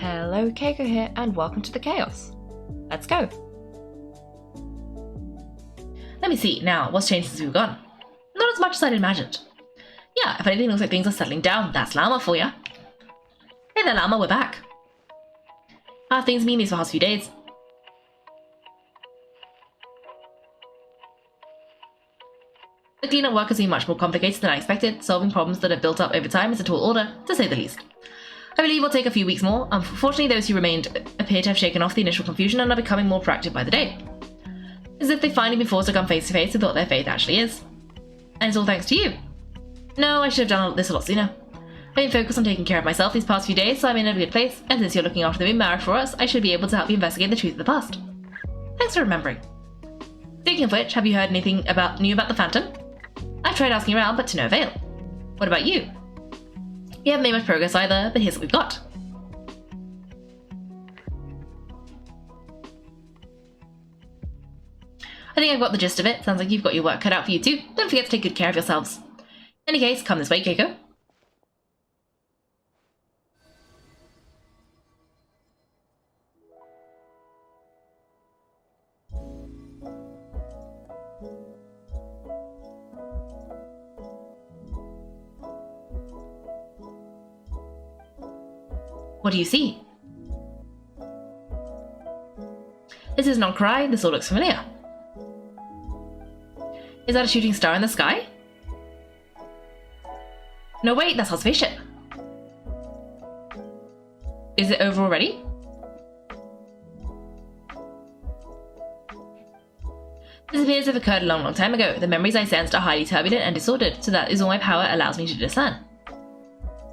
Hello, Kaiko here, and welcome to the chaos. Let's go. Let me see, now, what's changed since we've gone? Not as much as I'd imagined. Yeah, if anything looks like things are settling down, that's Llama for ya. Hey there, Llama, we're back. How have things been these past few days? The cleanup work has been much more complicated than I expected. Solving problems that have built up over time is a tall order, to say the least. I believe it'll take a few weeks more. Unfortunately, those who remained appear to have shaken off the initial confusion and are becoming more proactive by the day. As if they've finally been forced to come face to face with what their faith actually is. And it's all thanks to you. No, I should have done this a lot sooner. I've been focused on taking care of myself these past few days, so I'm in a good place, and since you're looking after the moon marrow for us, I should be able to help you investigate the truth of the past. Thanks for remembering. Speaking of which, have you heard anything new about the Phantom? I've tried asking around, but to no avail. What about you? We haven't made much progress either, but here's what we've got. I think I've got the gist of it. Sounds like you've got your work cut out for you too. Don't forget to take good care of yourselves. In any case, come this way, Kaiko. What do you see? This is not Cry. This all looks familiar. Is that a shooting star in the sky? No, wait, that's our spaceship. Is it over already? This appears to have occurred a long time ago. The memories I sensed are highly turbulent and disordered, so that is all my power allows me to discern.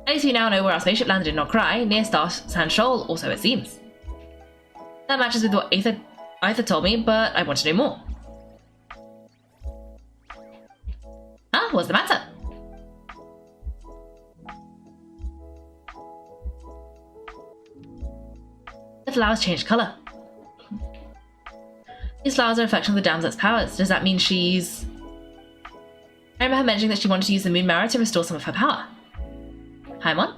At least we now know where our spaceship landed in Nokrai, near Star Sand Shoal, or so it seems. That matches with what Aether told me, but I want to know more. Huh? What's the matter? The flowers changed colour. These flowers are a reflection of the damsel's powers. Does that mean she's... I remember her mentioning that she wanted to use the moon marrow to restore some of her power. Paimon?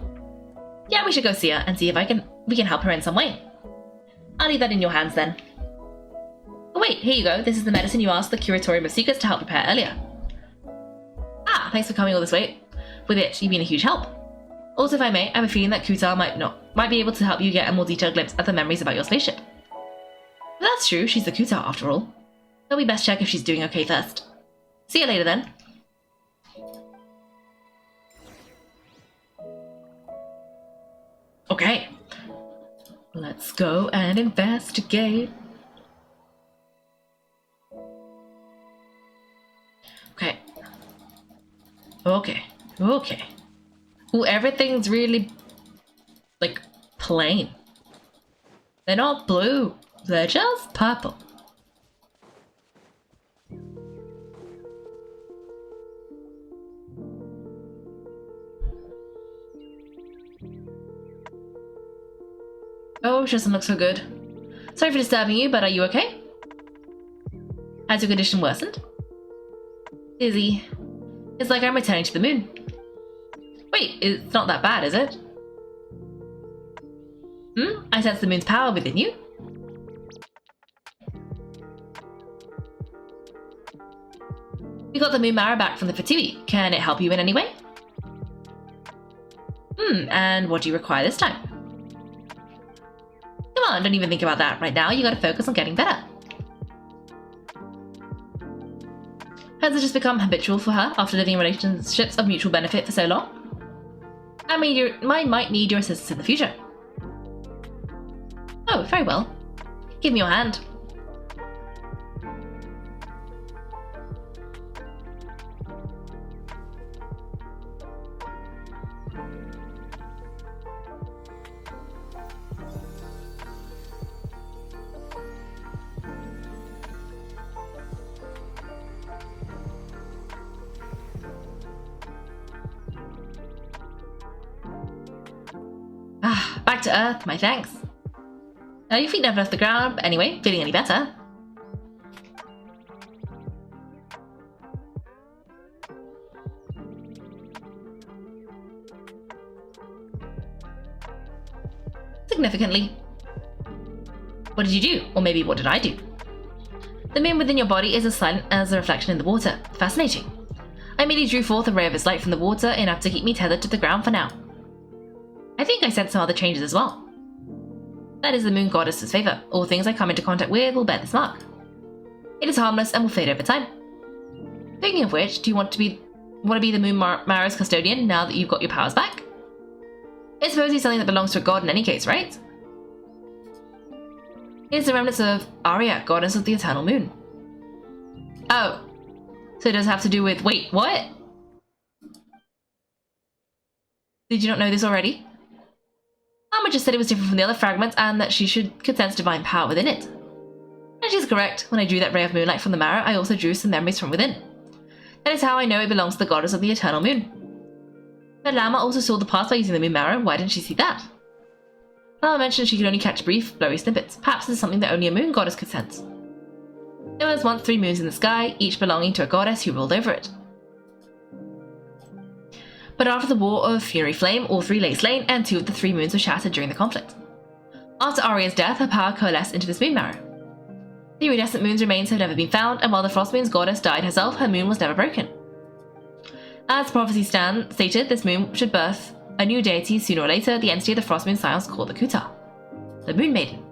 Yeah, we should go see her and see if we can help her in some way. I'll leave that in your hands then. Oh wait, here you go. This is the medicine you asked the Curatorium of Secrets to help prepare earlier. Ah, thanks for coming all this way. With it, you've been a huge help. Also, if I may, I have a feeling that Kuta might be able to help you get a more detailed glimpse at the memories about your spaceship. But that's true, she's the Kuta after all. So we best check if she's doing okay first. See you later then. Okay, let's go and investigate. Okay. Ooh, everything's really, like, plain. They're not blue, they're just purple. Oh, she doesn't look so good. Sorry for disturbing you, but are you okay? Has your condition worsened? Dizzy. It's like I'm returning to the moon. Wait, it's not that bad, is it? I sense the moon's power within you. We got the moon marrow back from the Fatui. Can it help you in any way? And what do you require this time? Come on, don't even think about that right now. You gotta focus on getting better. Has it just become habitual for her after living in relationships of mutual benefit for so long? I mean, I might need your assistance in the future. Oh, very well. Give me your hand. Back to Earth, my thanks. Your feet never left the ground, but anyway, feeling any better? Significantly. What did you do? Or maybe what did I do? The moon within your body is as silent as a reflection in the water. Fascinating. I merely drew forth a ray of its light from the water, enough to keep me tethered to the ground for now. I think I sense some other changes as well. That is the moon goddess's favour. All things I come into contact with will bear this mark. It is harmless and will fade over time. Speaking of which, do you want to be the moon Mara's custodian now that you've got your powers back? It's supposedly something that belongs to a god in any case, right? It is the remnants of Arya, goddess of the eternal moon. Oh. So it does have to do with... Wait, what? Did you not know this already? Mama just said it was different from the other fragments and that she could sense divine power within it. And she's correct. When I drew that ray of moonlight from the Mara, I also drew some memories from within. That is how I know it belongs to the goddess of the eternal moon. But Lama also saw the past by using the moon Mara. Why didn't she see that? Lama mentioned she could only catch brief, blurry snippets. Perhaps this is something that only a moon goddess could sense. There was once 3 moons in the sky, each belonging to a goddess who ruled over it. But after the War of Fury Flame, all 3 lay slain, and 2 of the 3 moons were shattered during the conflict. After Arya's death, her power coalesced into this moon Mara. The iridescent moon's remains have never been found, and while the Frost Moon's goddess died herself, her moon was never broken. As prophecy stated, this moon should birth a new deity sooner or later, the entity of the Frost Moon scions called the Kuta, the Moon Maiden.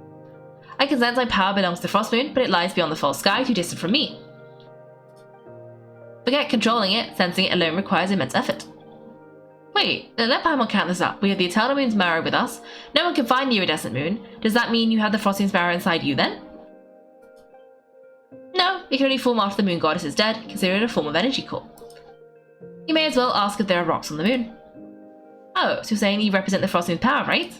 I can sense my power belongs to the Frost Moon, but it lies beyond the false sky, too distant from me. Forget controlling it, sensing it alone requires immense effort. Wait, let Paimon count this up. We have the Eternal Moon's Mara with us. No one can find the iridescent moon. Does that mean you have the Frost Moon's Mara inside you then? No, it can only form after the moon goddess is dead, consider it a form of energy core. You may as well ask if there are rocks on the moon. Oh, so you're saying you represent the Frost Moon's power, right?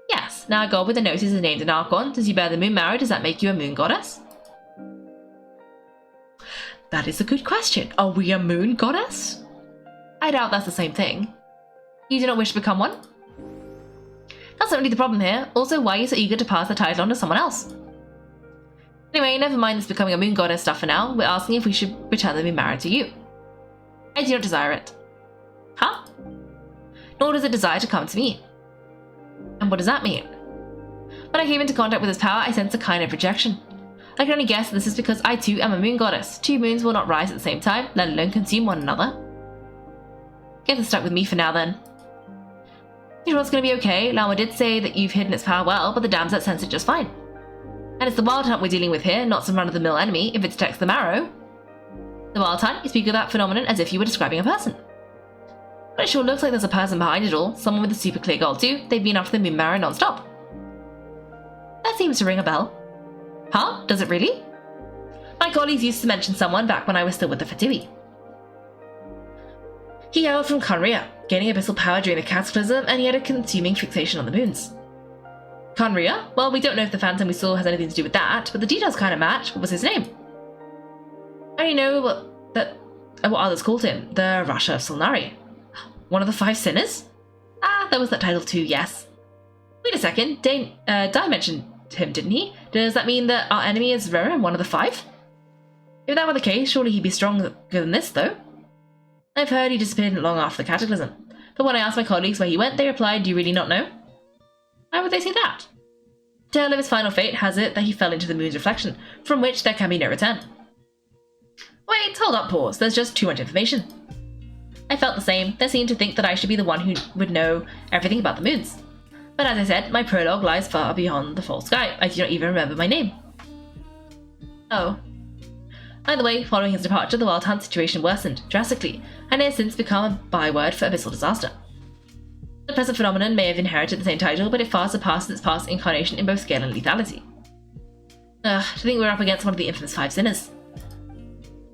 Yes, now a god with a nose is named an Archon. Does you bear the moon Mara? Does that make you a moon goddess? That is a good question. Are we a moon goddess? I doubt that's the same thing. You do not wish to become one? That's not really the problem here. Also, why are you so eager to pass the title on to someone else? Anyway, never mind this becoming a moon goddess stuff for now. We're asking if we should return the moon Mara to you. I do not desire it. Huh? Nor does it desire to come to me. And what does that mean? When I came into contact with his power, I sensed a kind of rejection. I can only guess that this is because I too am a moon goddess. 2 moons will not rise at the same time, let alone consume one another. Guess it's stuck with me for now then. You know what's going to be okay? Lama did say that you've hidden its power well, but the dams that sense it just fine. And it's the Wild Hunt we're dealing with here, not some run-of-the-mill enemy, if it detects the Marrow. The Wild Hunt, you speak of that phenomenon as if you were describing a person. But it sure looks like there's a person behind it all, someone with a super clear goal too. They've been after the moon Marrow non-stop. That seems to ring a bell. Huh? Does it really? My colleagues used to mention someone back when I was still with the Fatui. He hailed from Conria, gaining abyssal power during the Cataclysm, and he had a consuming fixation on the moons. Conria? Well, we don't know if the phantom we saw has anything to do with that, but the details kind of match. What was his name? I only know what others called him, the Rasha of Solnari. One of the 5 sinners? Ah, there was that title too, yes. Wait a second, Dai mentioned him, didn't he? Does that mean that our enemy is Rerir, one of the 5? If that were the case, surely he'd be stronger than this, though. I've heard he disappeared not long after the Cataclysm, but when I asked my colleagues where he went, they replied, do you really not know? Why would they say that? The tale of his final fate has it that he fell into the moon's reflection, from which there can be no return. Wait, hold up, pause, there's just too much information. I felt the same. They seemed to think that I should be the one who would know everything about the moons. But as I said, my prologue lies far beyond the false sky. I do not even remember my name. Oh. Either way, following his departure, the Wild Hunt situation worsened drastically, and it has since become a byword for abyssal disaster. The present phenomenon may have inherited the same title, but it far surpasses its past incarnation in both scale and lethality. To think we're up against one of the infamous 5 sinners.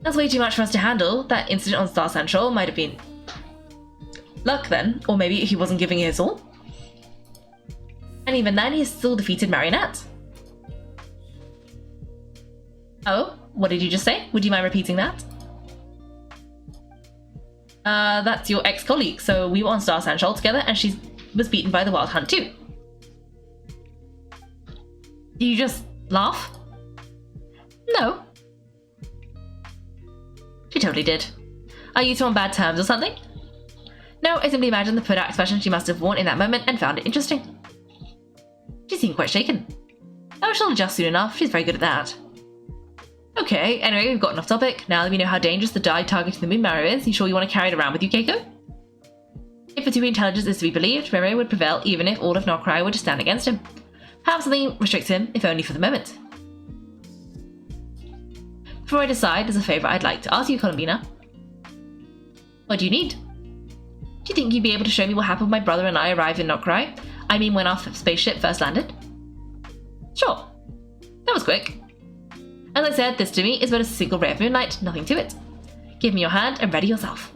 That's way too much for us to handle. That incident on Star Central might have been luck then, or maybe he wasn't giving it his all. And even then, he still defeated Marionette. Oh, what did you just say? Would you mind repeating that? That's your ex-colleague, so we were on Star Central together and she was beaten by the Wild Hunt too. Did you just laugh? No. She totally did. Are you two on bad terms or something? No, I simply imagined the put-out expression she must have worn in that moment and found it interesting. She seemed quite shaken. Oh, she'll adjust soon enough. She's very good at that. Okay, anyway, we've gotten off topic. Now that we know how dangerous the dye targeting the moon marrow is, you sure you want to carry it around with you, Kaiko? If Fatui intelligence is to be believed, Rerir would prevail even if all of Nokrai were to stand against him. Perhaps something restricts him, if only for the moment. Before I decide, there's a favour I'd like to ask you, Columbina. What do you need? Do you think you'd be able to show me what happened when my brother and I arrived in Nokrai? I mean when our spaceship first landed? Sure. That was quick. As I said, this to me is but a single ray of moonlight, nothing to it. Give me your hand and ready yourself.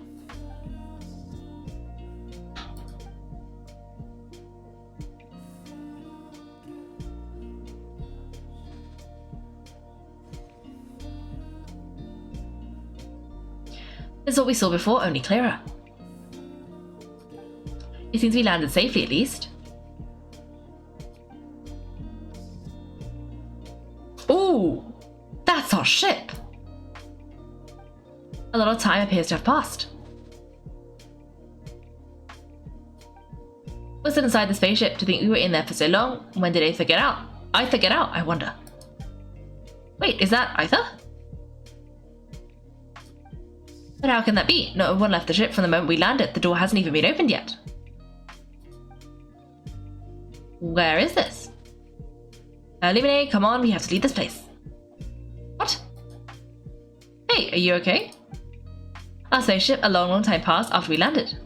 This is what we saw before, only clearer. It seems we landed safely, at least. Ooh! That's our ship! A lot of time appears to have passed. We stood inside the spaceship to think we were in there for so long. When did Aether get out? Aether get out, I wonder. Wait, is that Aether? But how can that be? No one left the ship from the moment we landed. The door hasn't even been opened yet. Where is this? Lumine, come on, we have to leave this place. What? Hey, are you okay? Our spaceship a long time passed after we landed.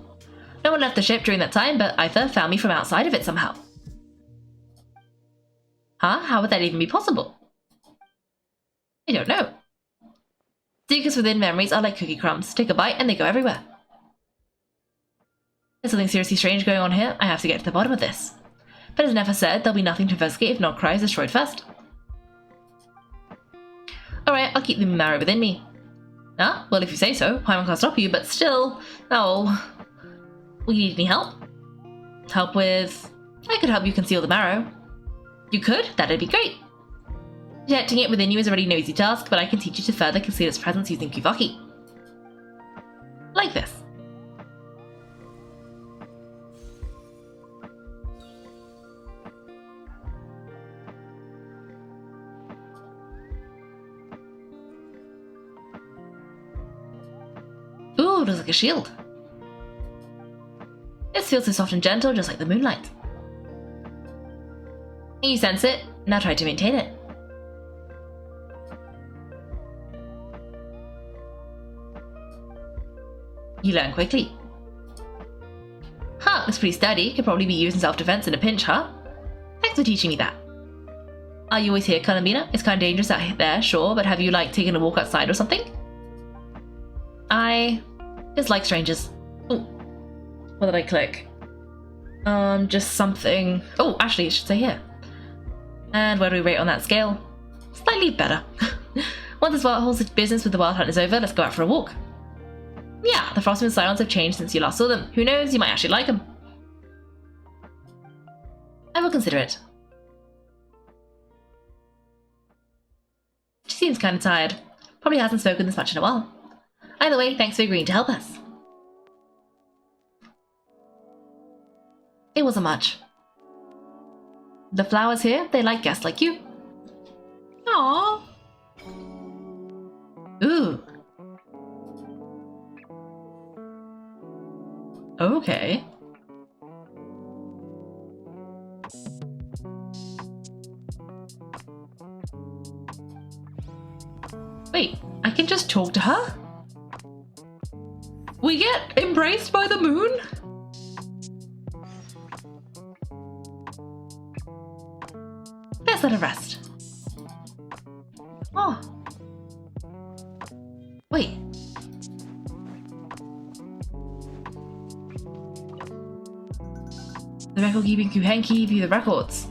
No one left the ship during that time, but Aether found me from outside of it somehow. Huh? How would that even be possible? I don't know. Secrets within memories are like cookie crumbs. Take a bite and they go everywhere. There's something seriously strange going on here. I have to get to the bottom of this. But as Nefer said, there'll be nothing to investigate if Nokrai is destroyed first. Alright, I'll keep the marrow within me. Ah, well if you say so. Paimon can't stop you, but still... Oh... Will you need any help? Help with... I could help you conceal the marrow. You could? That'd be great. Detecting it within you is already no easy task, but I can teach you to further conceal its presence using Kuvaki. Like this. Ooh, looks like a shield. This feels so soft and gentle, just like the moonlight. You sense it, now try to maintain it. You learn quickly. Huh, looks pretty sturdy. Could probably be used in self-defense in a pinch, huh? Thanks for teaching me that. Are you always here, Columbina? It's kind of dangerous out there, sure, but have you, taken a walk outside or something? I dislike strangers. Ooh. What did I click? Just something... Oh, actually, it should say here. And where do we rate on that scale? Slightly better. Once this whole business with the Wild Hunt is over, let's go out for a walk. Yeah, the Frostmoon Scions have changed since you last saw them. Who knows, you might actually like them. I will consider it. She seems kind of tired. Probably hasn't spoken this much in a while. Either way, thanks for agreeing to help us. It wasn't much. The flowers here, they like guests like you. Aww. Ooh. Okay. Wait, I can just talk to her? We get embraced by the moon? Let's let her rest. Oh. Wait. The record keeping Kuhenki view the records.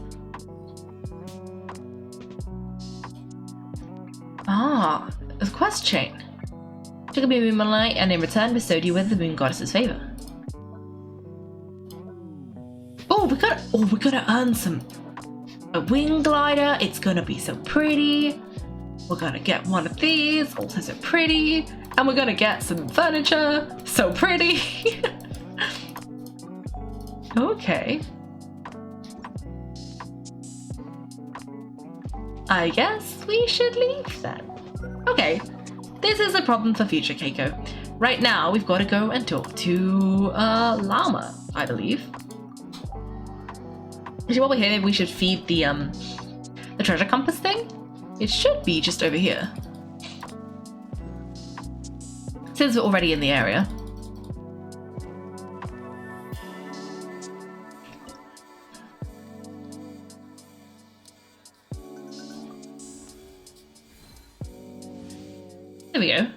Ah, a quest chain. Took a bit of moonlight and in return bestowed you with the moon goddess's favor. Oh, we gotta earn a wing glider. It's gonna be so pretty. We're gonna get one of these, also so pretty. And we're gonna get some furniture, so pretty. Okay. I guess we should leave then. Okay, this is a problem for future Kaiko. Right now, we've got to go and talk to Llama, I believe. Actually, while we're here, maybe we should feed the treasure compass thing. It should be just over here. Since we're already in the area. There we go.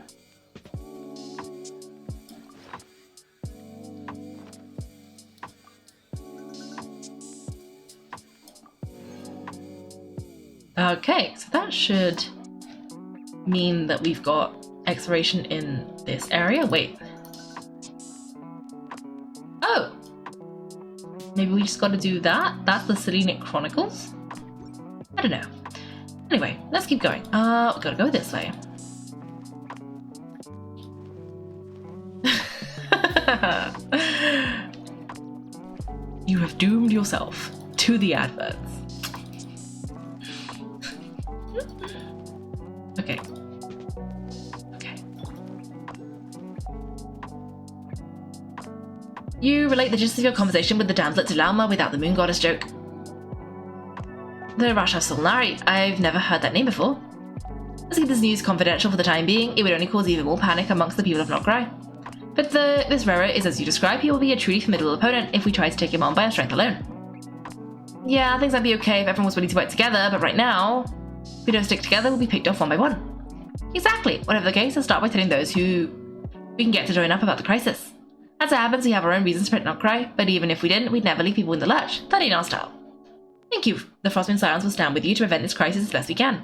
Okay, so that should mean that we've got exploration in this area. Wait. Oh! Maybe we just gotta do that? That's the Selenic Chronicles? I don't know. Anyway, let's keep going. We gotta go this way. You have doomed yourself to the adverts. Okay. Okay. You relate the gist of your conversation with the damsel to Lauma without the moon goddess joke. The Rasha Solnari. I've never heard that name before. Let's keep this news confidential for the time being. It would only cause even more panic amongst the people of Nokrai. But this Rerir is as you describe. He will be a truly formidable opponent if we try to take him on by our strength alone. Yeah, things might be okay if everyone was willing to work together, but right now, if we don't stick together, we'll be picked off one by one. Exactly. Whatever the case, I'll start by telling those who we can get to join up about the crisis. As it happens, we have our own reasons to protect Nokrai, but even if we didn't, we'd never leave people in the lurch. That ain't our style. Thank you. The Frostmoon Scions will stand with you to prevent this crisis as best we can.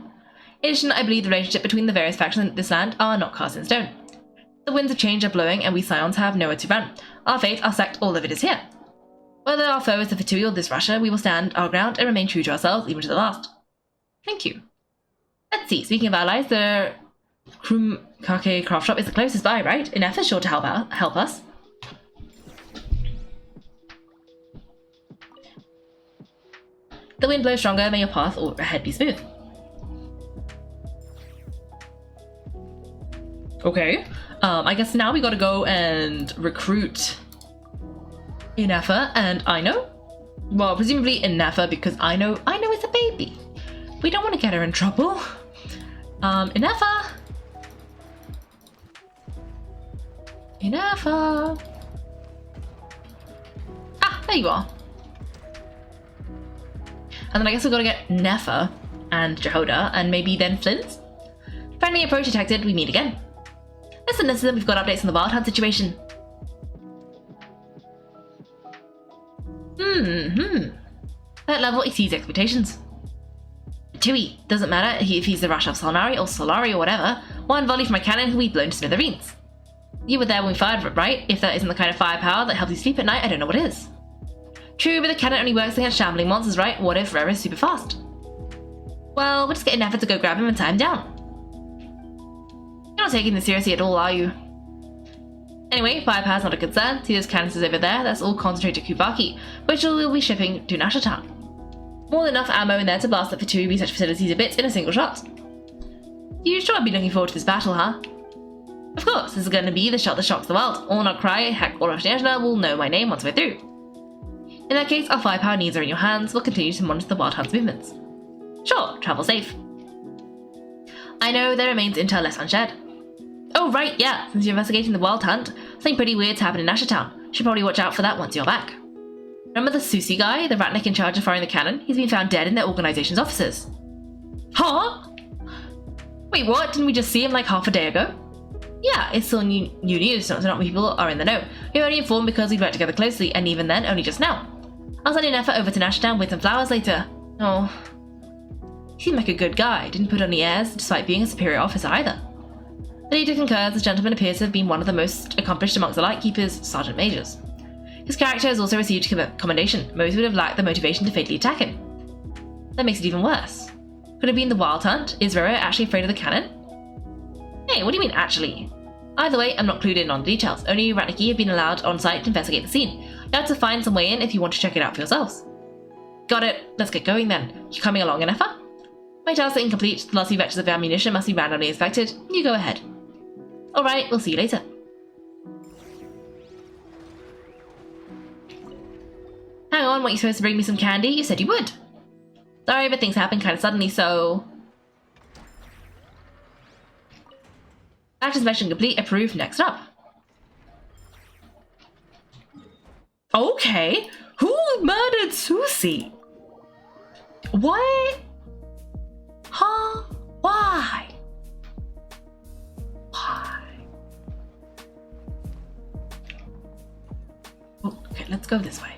In addition, I believe the relationship between the various factions in this land are not cast in stone. The winds of change are blowing, and we Scions have nowhere to run. Our fate, our sect, all of it is here. Whether our foe is the Fatui or this Russia, we will stand our ground and remain true to ourselves, even to the last. Thank you. Let's see, speaking of allies, the Krumkake craft shop is the closest by, right? Enough is sure to help us. The wind blows stronger, may your path or ahead be smooth. Okay. I guess now we gotta go and recruit Inefa and Aino. Well, presumably Inefa because Aino is a baby. We don't want to get her in trouble. Inefa. Ah, there you are. And then I guess we've got to get Nefa and Jehoda and maybe then Flins. Friendly approach detected, we meet again. Listen, we've got updates on the Wild Hunt situation. That level exceeds expectations. Tui, doesn't matter if he's the Rashav Solnari or Solari or whatever, one volley from my cannon will be blown to smithereens. You were there when we fired, right? If that isn't the kind of firepower that helps you sleep at night, I don't know what is. True, but the cannon only works against shambling monsters, right? What if Rerir is super fast? Well, we'll just get an effort to go grab him and tie him down. You're not taking this seriously at all, are you? Anyway, firepower's not a concern. See those canisters over there? That's all concentrated Kubaki, which we'll be shipping to Nashatown. More than enough ammo in there to blast up for 2 research facilities to bits in a single shot. You sure I'd be looking forward to this battle, huh? Of course, this is going to be the shot that shocks the world. All Nokrai, heck, all of Snezhna will know my name once we're through. In that case, our firepower needs are in your hands. We'll continue to monitor the Wild Hunt's movements. Sure, travel safe. I know there remains intel left unshared. Oh right, yeah, since you're investigating the Wild Hunt, something pretty weird's happened in Nashatown. Should probably watch out for that once you're back. Remember the Susi guy, the ratnik in charge of firing the cannon? He's been found dead in their organization's offices. Huh? Wait, what? Didn't we just see him like half a day ago? Yeah, it's still new news, so not many people are in the know. We were only informed because we worked together closely, and even then, only just now. I'll send an effort over to Nashatown with some flowers later. Oh. He seemed like a good guy, didn't put on the airs, despite being a superior officer either. The leader concurs, this gentleman appears to have been one of the most accomplished amongst the Lightkeepers, Sergeant Majors. His character has also received commendation. Most would have lacked the motivation to fatally attack him. That makes it even worse. Could it have been the Wild Hunt? Is Rerir actually afraid of the cannon? Hey, what do you mean, actually? Either way, I'm not clued in on the details. Only Ratniki have been allowed on site to investigate the scene. You have to find some way in if you want to check it out for yourselves. Got it. Let's get going then. You coming along, Inefa? My tasks are incomplete. The last few batches of ammunition must be randomly inspected. You go ahead. Alright, we'll see you later. Hang on, weren't you supposed to bring me some candy? You said you would. Sorry, but things happened kind of suddenly, so... Batch inspection complete. Approved. Next up. Okay. Who murdered Susie? What? Huh? Why? Why? Oh, okay, let's go this way.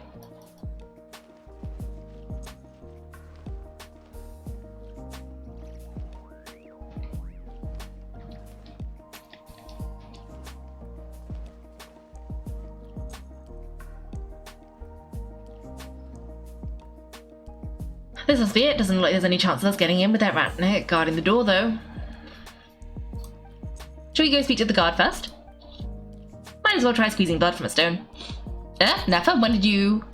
This must be it. Doesn't look like there's any chance of us getting in without Ratnet guarding the door, though. Shall we go speak to the guard first? Might as well try squeezing blood from a stone. Nefa, when did you...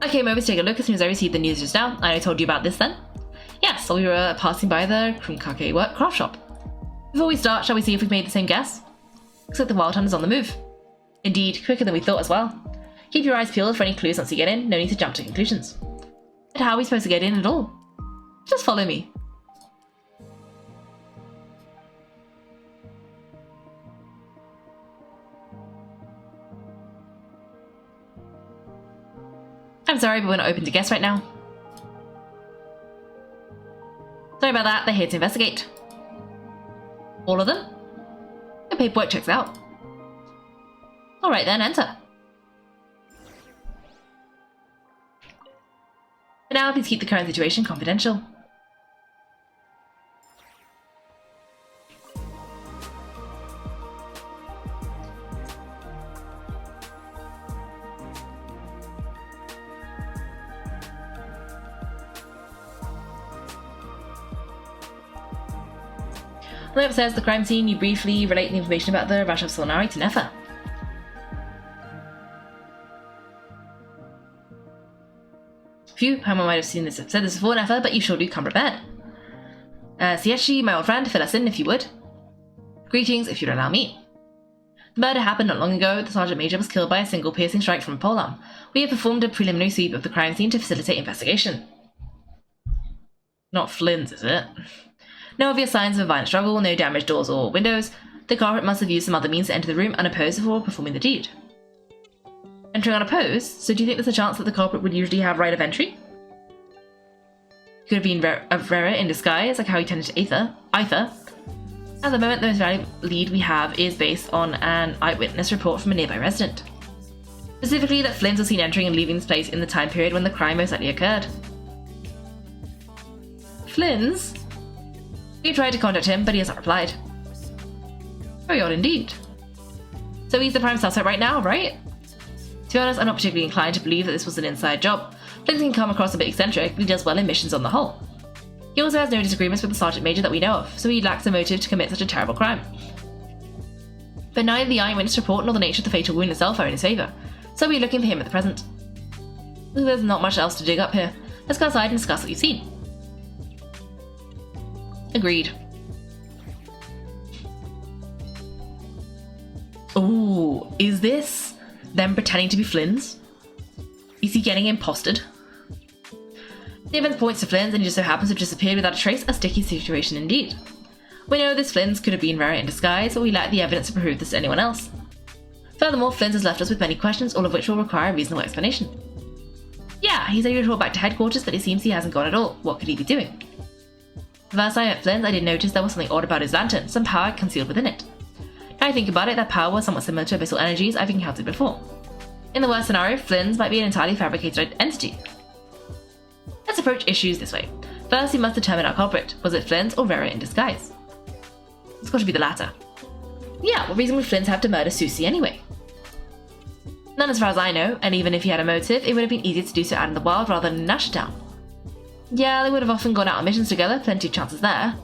I came over to take a look as soon as I received the news just now. I told you about this then? Yes, so we were passing by the Krumkake craft shop. Before we start, shall we see if we've made the same guess? Looks like the Wild Hunt is on the move. Indeed, quicker than we thought as well. Keep your eyes peeled for any clues once you get in. No need to jump to conclusions. But how are we supposed to get in at all? Just follow me. I'm sorry, but we're not open to guess right now. Sorry about that, they're here to investigate. All of them? The paperwork checks out. Alright then, enter. For now, please keep the current situation confidential. On the upstairs, the crime scene, you briefly relate the information about the Rash of Solnari to Nefa. Phew, Homer might have said this before, Nefa, but you sure do come prepared. Siechi, my old friend, fill us in if you would. Greetings, if you'd allow me. The murder happened not long ago. The Sergeant Major was killed by a single piercing strike from a polearm. We have performed a preliminary sweep of the crime scene to facilitate investigation. Not Flins, is it? No obvious signs of a violent struggle, no damaged doors or windows. The culprit must have used some other means to enter the room unopposed before performing the deed. Entering unopposed? So do you think there's a chance that the culprit would usually have right of entry? Could have been a Rerir in disguise, like how he tended to Aether. At the moment, the most valuable lead we have is based on an eyewitness report from a nearby resident. Specifically that Flins was seen entering and leaving this place in the time period when the crime most likely occurred. Flins? We tried to contact him, but he has not replied. Very odd indeed. So he's the prime suspect right now, right? To be honest, I'm not particularly inclined to believe that this was an inside job. Flins can come across a bit eccentric, but he does well in missions on the whole. He also has no disagreements with the Sergeant Major that we know of, so he lacks a motive to commit such a terrible crime. But neither the eyewitness report nor the nature of the fatal wound itself are in his favour, so we're looking for him at the present. There's not much else to dig up here. Let's go outside and discuss what you've seen. Agreed. Ooh, is this them pretending to be Flins? Is he getting imposted? The evidence points to Flins, and he just so happens to have disappeared without a trace. A sticky situation indeed. We know this Flins could have been Rerir in disguise, but we lack the evidence to prove this to anyone else. Furthermore, Flins has left us with many questions, all of which will require a reasonable explanation. Yeah, he said he would report back to headquarters, but it seems he hasn't gone at all. What could he be doing? The first time I met Flins, I did notice there was something odd about his lantern, some power concealed within it. Now I think about it, that power was somewhat similar to abyssal energies I've encountered before. In the worst scenario, Flins might be an entirely fabricated entity. Let's approach issues this way. First, we must determine our culprit. Was it Flins or Rerir in disguise? It's got to be the latter. Yeah, what reason would Flins have to murder Susie anyway? None as far as I know, and even if he had a motive, it would have been easier to do so out in the wild rather than in Nashtown. Yeah, they would have often gone out on missions together, plenty of chances there.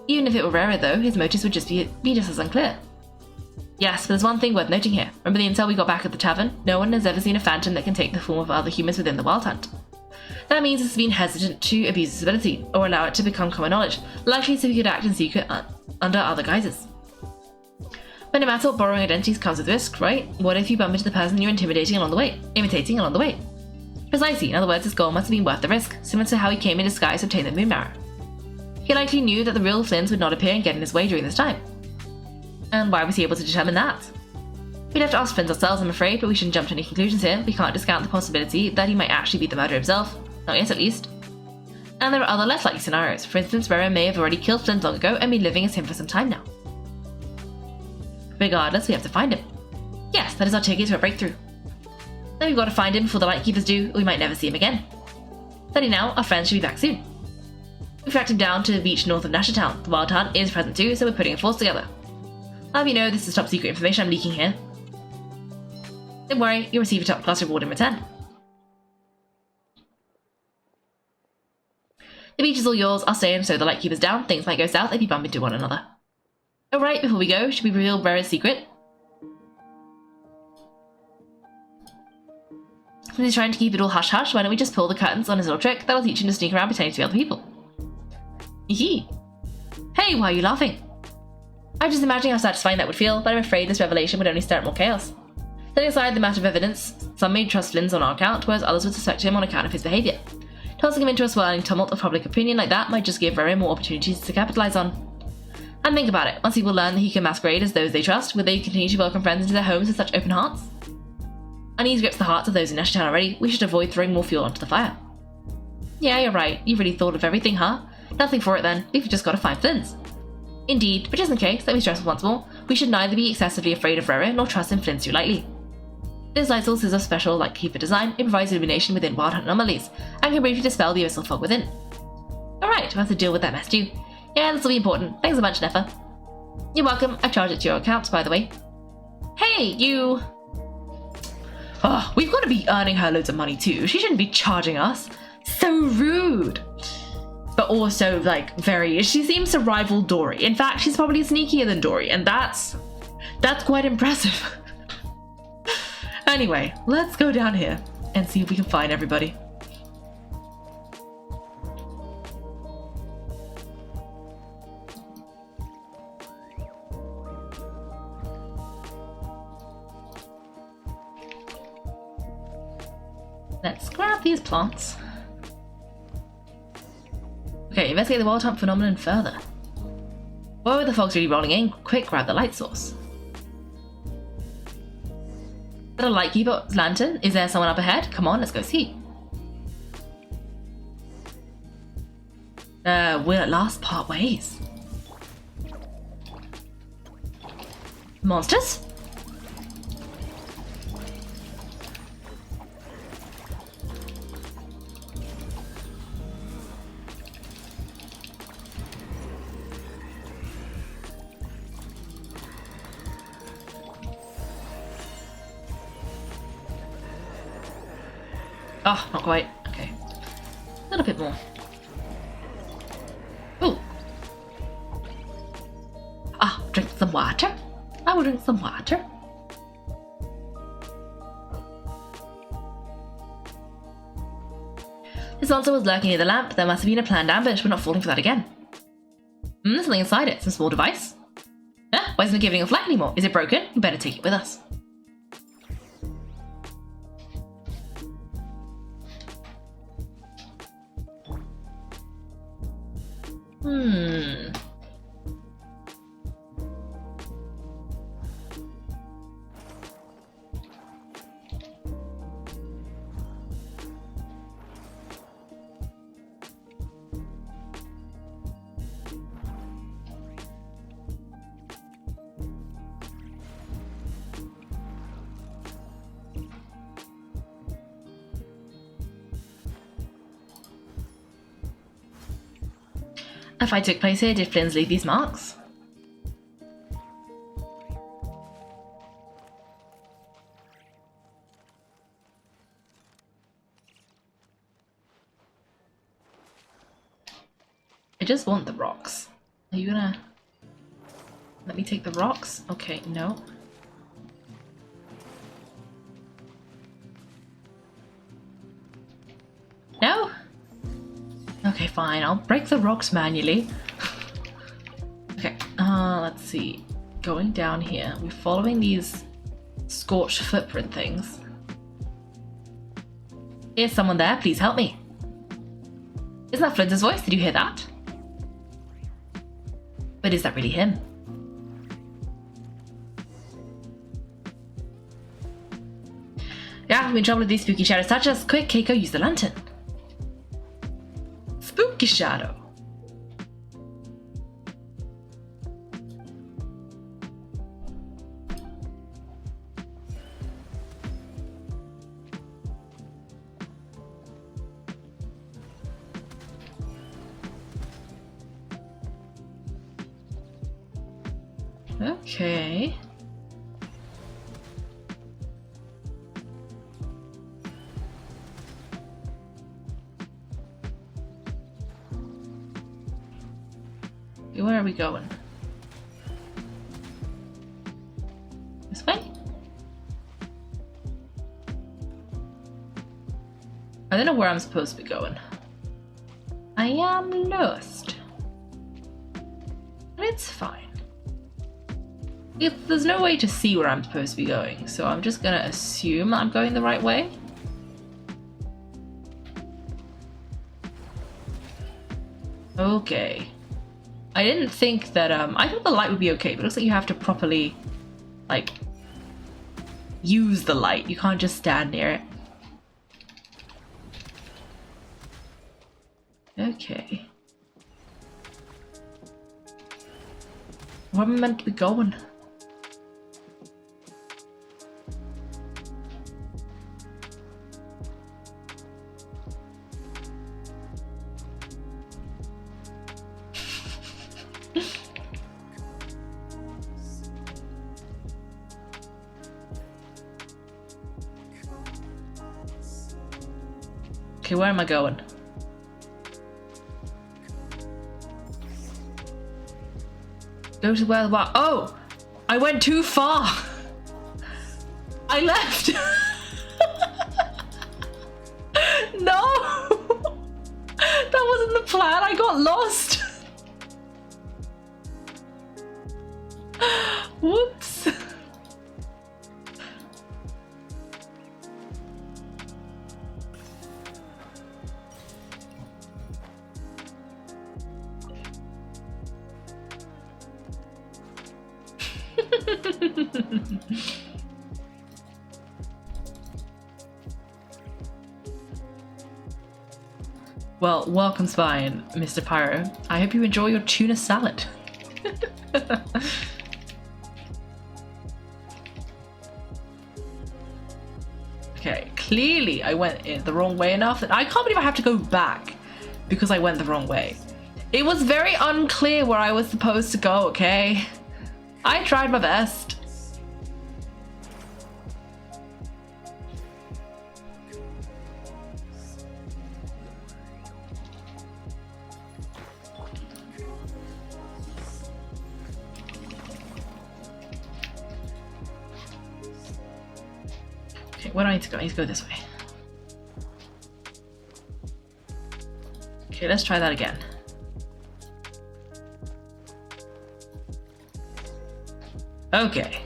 Even if it were Rerir though, his motives would just be just as unclear. Yes, but there's one thing worth noting here. Remember the intel we got back at the tavern? No one has ever seen a phantom that can take the form of other humans within the Wild Hunt. That means it's been hesitant to abuse its ability, or allow it to become common knowledge, likely so he could act in secret under other guises. But no matter what, borrowing identities comes with risk, right? What if you bump into the person you're imitating along the way? Precisely, in other words, his goal must have been worth the risk, similar to how he came in disguise to obtain the moon mirror. He likely knew that the real Flins would not appear and get in his way during this time. And why was he able to determine that? We'd have to ask Flins ourselves, I'm afraid, but we shouldn't jump to any conclusions here. We can't discount the possibility that he might actually be the murderer himself. Not yet, at least. And there are other less likely scenarios. For instance, Rerir may have already killed Flint long ago and been living as him for some time now. Regardless, we have to find him. Yes, that is our ticket to a breakthrough. Then we've got to find him before the Lightkeepers do, or we might never see him again. Steady now, our friends should be back soon. We've tracked him down to the beach north of Nashertown. The Wild Hunt is present too, so we're putting a force together. I'll have you know this is top secret information I'm leaking here. Don't worry, you'll receive a top class reward in return. The beach is all yours, I'll stay and slow the Lightkeepers down. Things might go south if you bump into one another. Alright, before we go, should we reveal Rerir's secret? Since he's trying to keep it all hush-hush, why don't we just pull the curtains on his little trick? That'll teach him to sneak around pretending to be other people. Hee. Hey, why are you laughing? I'm just imagining how satisfying that would feel, but I'm afraid this revelation would only stir up more chaos. Setting aside the matter of evidence, some may trust Flins on our account, whereas others would suspect him on account of his behaviour. Tossing him into a swirling tumult of public opinion like that might just give Rerir more opportunities to capitalise on. And think about it, once people learn that he can masquerade as those they trust, will they continue to welcome friends into their homes with such open hearts? Unease grips the hearts of those in Nashertown already, we should avoid throwing more fuel onto the fire. Yeah, you're right, you've really thought of everything, huh? Nothing for it then, we've just got to find Flins. Indeed, but just in case, let me stress once more, we should neither be excessively afraid of Rerir nor trust in Flins too lightly. This light source is of special Lightkeeper design, it provides illumination within wild hunt anomalies, and can briefly dispel the abyssal fog within. Alright, we'll have to deal with that mess too. Yeah, this'll be important. Thanks a bunch, Nefa. You're welcome, I've charged it to your account, by the way. Hey, you! Oh, we've got to be earning her loads of money too. She shouldn't be charging us. So rude. But also, she seems to rival Dory. In fact, she's probably sneakier than Dory, and that's quite impressive. Anyway, let's go down here and see if we can find everybody. Let's grab these plants. Okay, investigate the wild hunt phenomenon further. Whoa, the fog's really rolling in. Quick, grab the light source. Is that a Lightkeeper's lantern? Is there someone up ahead? Come on, let's go see. We'll at last part ways. Monsters? Oh, not quite. Okay. A little bit more. Ooh. Ah, drink some water. I will drink some water. This monster was lurking near the lamp. There must have been a planned ambush. We're not falling for that again. There's something inside it. Some small device. Why isn't it giving off light anymore? Is it broken? We better take it with us. A fight took place here. Did Flins leave these marks? I just want the rocks. Are you gonna let me take the rocks? Okay, no. No? Okay, fine. I'll break the rocks manually. Okay, let's see. Going down here. We're following these scorched footprint things. Is someone there? Please help me. Isn't that Flins' voice? Did you hear that? But is that really him? Yeah, I'm in trouble with these spooky shadows. Touch us. Quick, Kaiko, use the lantern. Spooky shadow. Okay. Where are we going? This way? I don't know where I'm supposed to be going. I am lost. But it's fine. There's no way to see where I'm supposed to be going, so I'm just gonna assume I'm going the right way. Okay. I didn't think that, I thought the light would be okay, but it looks like you have to properly, like, use the light. You can't just stand near it. Okay. Where am I meant to be going? Okay, where am I going? Go to where the bar. Oh! I went too far! I left! No! That wasn't the plan, I got lost! Whoops! Well, welcome spine, Mr. Pyro. I hope you enjoy your tuna salad. Okay, clearly I went in the wrong way enough that I can't believe I have to go back because I went the wrong way. It was very unclear where I was supposed to go, okay? I tried my best. Okay, where do I need to go? I need to go this way. Okay, let's try that again. Okay.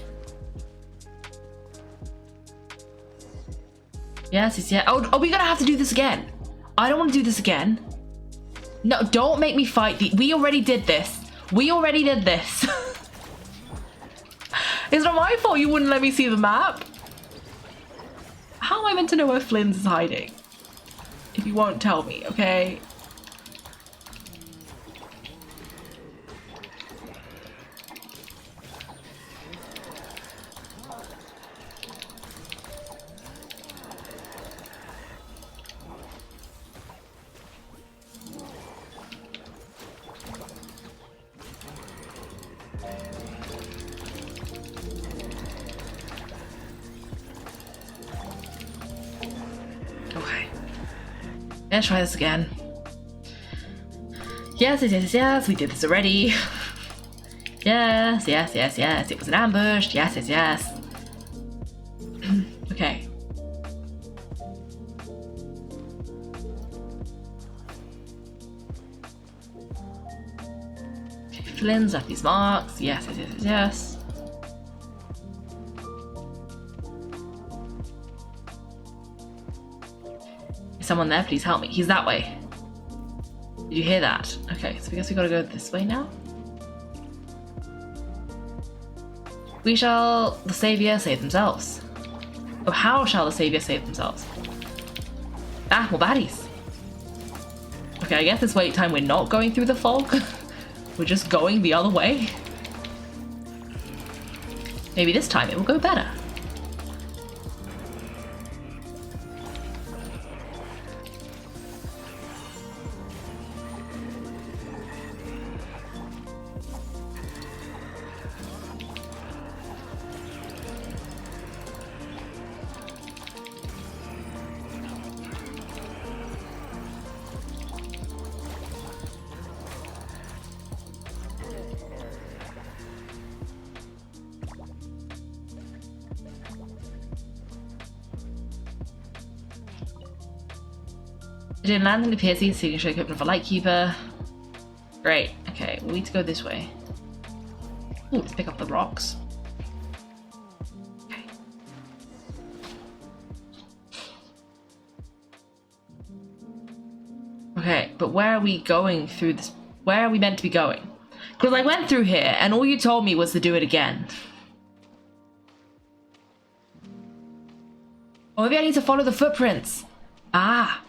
Yes, yeah. Oh, are we gonna have to do this again? I don't want to do this again. No, don't make me fight the. We already did this. We already did this. It's not my fault you wouldn't let me see the map. How am I meant to know where Flins is hiding? If you won't tell me, okay? Okay. Let's try this again. Yes, yes, yes, yes, we did this already. Yes, yes, yes, yes, it was an ambush. Yes, yes, yes. Okay. Flins left these marks. Yes, yes, yes, yes, yes. Is someone there? Please help me. He's that way. Did you hear that? Okay, so I guess we gotta go this way now. We shall the savior save themselves. Oh, how shall the savior save themselves? Ah, more baddies. Okay, I guess this wait time we're not going through the fog. We're just going the other way. Maybe this time it will go better. I didn't land in the PSC signature equipment for Lightkeeper. Great. Okay, we need to go this way. Ooh, let's pick up the rocks. Okay. Okay, but where are we going through this? Where are we meant to be going? Because I went through here and all you told me was to do it again. Or maybe I need to follow the footprints. Ah.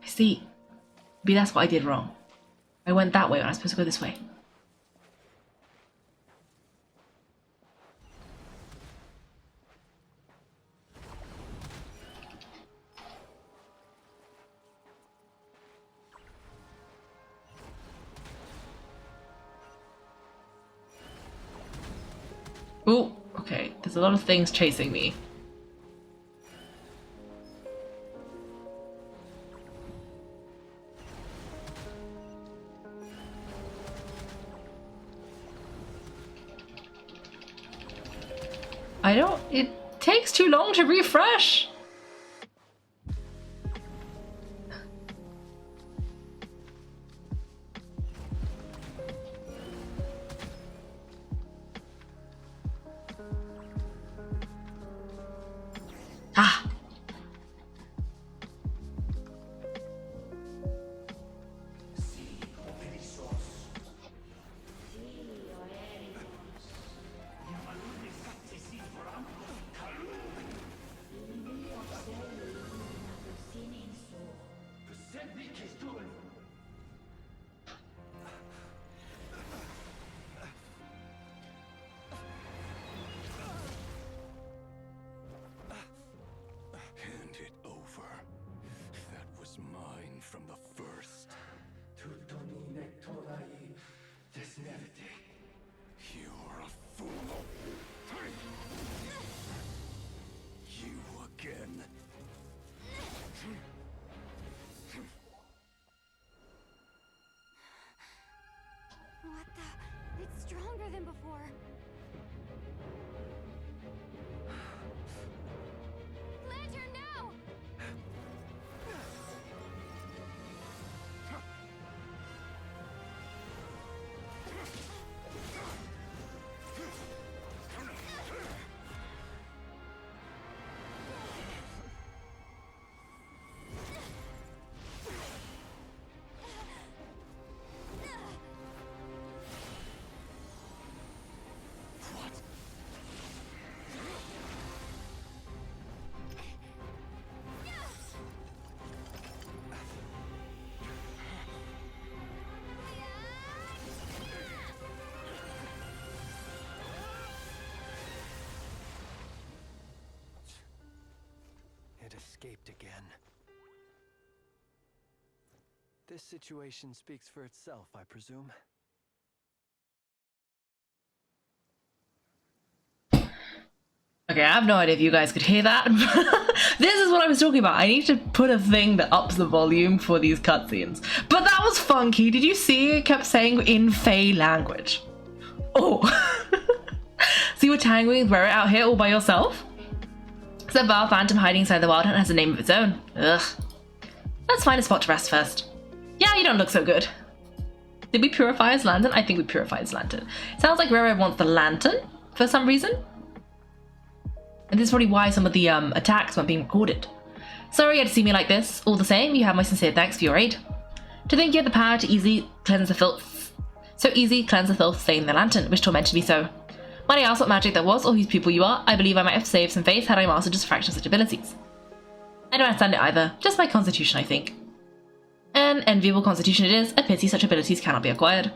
See, maybe that's what I did wrong. I went that way when I was supposed to go this way. Oh, okay. There's a lot of things chasing me. It takes too long to refresh. Ah. It's stronger than before. Lantern, no! It escaped again. This situation speaks for itself, I presume. Okay, I have no idea if you guys could hear that. This is what I was talking about. I need to put a thing that ups the volume for these cutscenes. But that was funky. Did you see it kept saying in Fey language? Oh. So you were tangling with Rerir out here all by yourself? So Val Phantom hiding inside the Wild Hunt has a name of its own. Ugh. Let's find a spot to rest first. Yeah, you don't look so good. Did we purify his lantern? I think we purified his lantern. Sounds like Rerir wants the lantern for some reason. And this is probably why some of the attacks weren't being recorded. Sorry you had to see me like this. All the same, you have my sincere thanks for your aid. To think you had the power to easily cleanse the filth. So easily cleanse the filth staying in the lantern, which tormented me so. Might I ask what magic that was, or whose pupil you are? I believe I might have saved some face had I mastered just a fraction of such abilities. I don't understand it either. Just my constitution, I think. An enviable constitution it is. A pity such abilities cannot be acquired.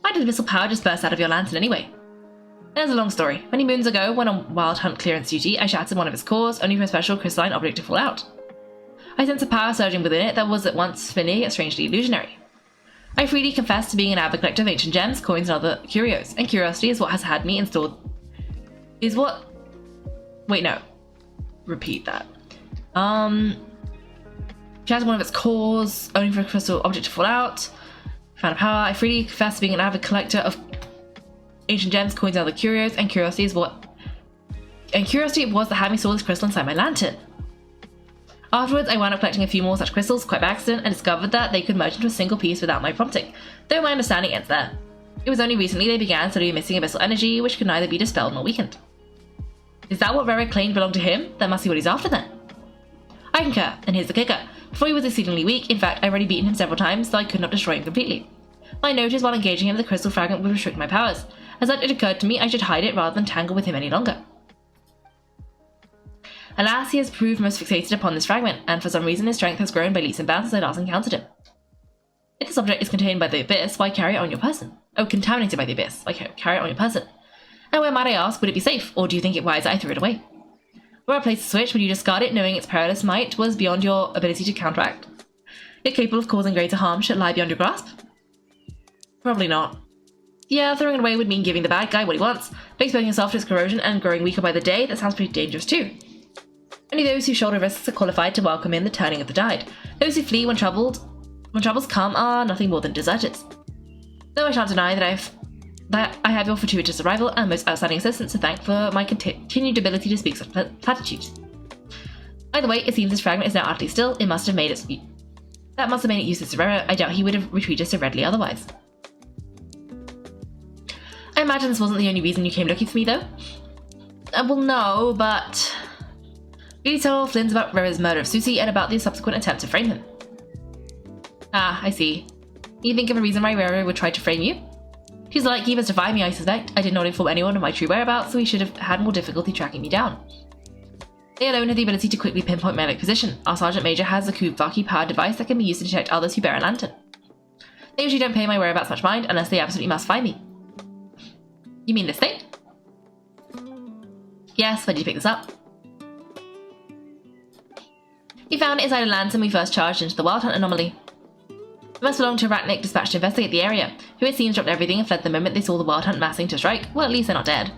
Why did the missile power just burst out of your lantern anyway? There's a long story. Many moons ago, when on wild hunt clearance duty, I shattered one of its cores, only for a special crystalline object to fall out. I sensed a power surging within it that was at once familiar yet strangely illusionary. I freely confess to being an avid collector of ancient gems, coins, and other curios, and curiosity is what has had me installed. Wait, no. Repeat that. Shattered one of its cores, only for a crystal object to fall out. Found a power. I freely confess to being an avid collector of ancient gems, coins, and other curios, and curiosity is what. And curiosity it was that had me saw this crystal inside my lantern. Afterwards, I wound up collecting a few more such crystals, quite by accident, and discovered that they could merge into a single piece without my prompting, though my understanding ends there. It was only recently they began slowly emitting abyssal energy, which could neither be dispelled nor weakened. Is that what Rerir claimed belonged to him? That must be what he's after then. I concur, and here's the kicker. Before he was exceedingly weak, in fact, I've already beaten him several times, so I could not destroy him completely. My note is while engaging him, the crystal fragment would restrict my powers. As such, it occurred to me I should hide it rather than tangle with him any longer. Alas, he has proved most fixated upon this fragment, and for some reason his strength has grown by leaps and bounds since I last encountered him. If this object is contained by the abyss, why carry it on your person? Oh, contaminated by the abyss, why carry it on your person? And where might I ask, would it be safe, or do you think it wise I threw it away? Were I placed the switch, would you discard it, knowing its perilous might was beyond your ability to counteract? Yet capable of causing greater harm should it lie beyond your grasp? Probably not. Yeah, throwing it away would mean giving the bad guy what he wants, but exposing yourself to its corrosion and growing weaker by the day, that sounds pretty dangerous too. Only those who shoulder risks are qualified to welcome in the turning of the tide. Those who flee when troubles come are nothing more than deserters. Though I shan't deny that I have your fortuitous arrival and most outstanding assistance to thank for my continued ability to speak such platitudes. Either way, it seems this fragment is now utterly still. That must have made it useless to Rerir. I doubt he would have retreated so readily otherwise. I imagine this wasn't the only reason you came looking for me, though. Well, no, but really tell Flins about Rerir's murder of Susie and about the subsequent attempt to frame him. Ah, I see. You think of a reason why Rerir would try to frame you? She's the like keepers to find me, I suspect. I did not inform anyone of my true whereabouts, so he should have had more difficulty tracking me down. They alone have the ability to quickly pinpoint my position. Our Sergeant Major has a Kubaki powered device that can be used to detect others who bear a lantern. They usually don't pay my whereabouts much mind unless they absolutely must find me. You mean this thing? Yes, when did you pick this up? We found it inside a lantern we first charged into the Wild Hunt anomaly. It must belong to a Ratnik dispatched to investigate the area, who it seems dropped everything and fled the moment they saw the Wild Hunt massing to strike. Well, at least they're not dead.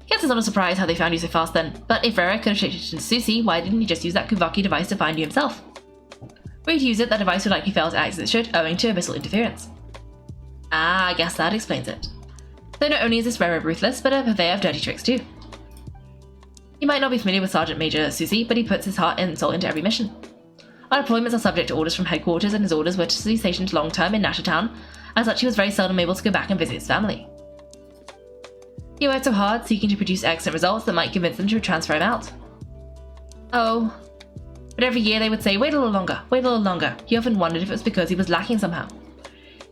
Guess it's not a surprise how they found you so fast then, but if Rerir could have shaped into Susie, why didn't he just use that Kuvaki device to find you himself? Were he to use it, that device would likely fail to act as it should, owing to abyssal interference. Ah, I guess that explains it. Though not only is this Rerir ruthless, but a purveyor of dirty tricks too. You might not be familiar with Sergeant Major Susie, but he puts his heart and soul into every mission. Our deployments are subject to orders from headquarters, and his orders were to be stationed long-term in Nashertown. As such, he was very seldom able to go back and visit his family. He worked so hard, seeking to produce excellent results that might convince them to transfer him out. Oh. But every year they would say, wait a little longer, wait a little longer. He often wondered if it was because he was lacking somehow.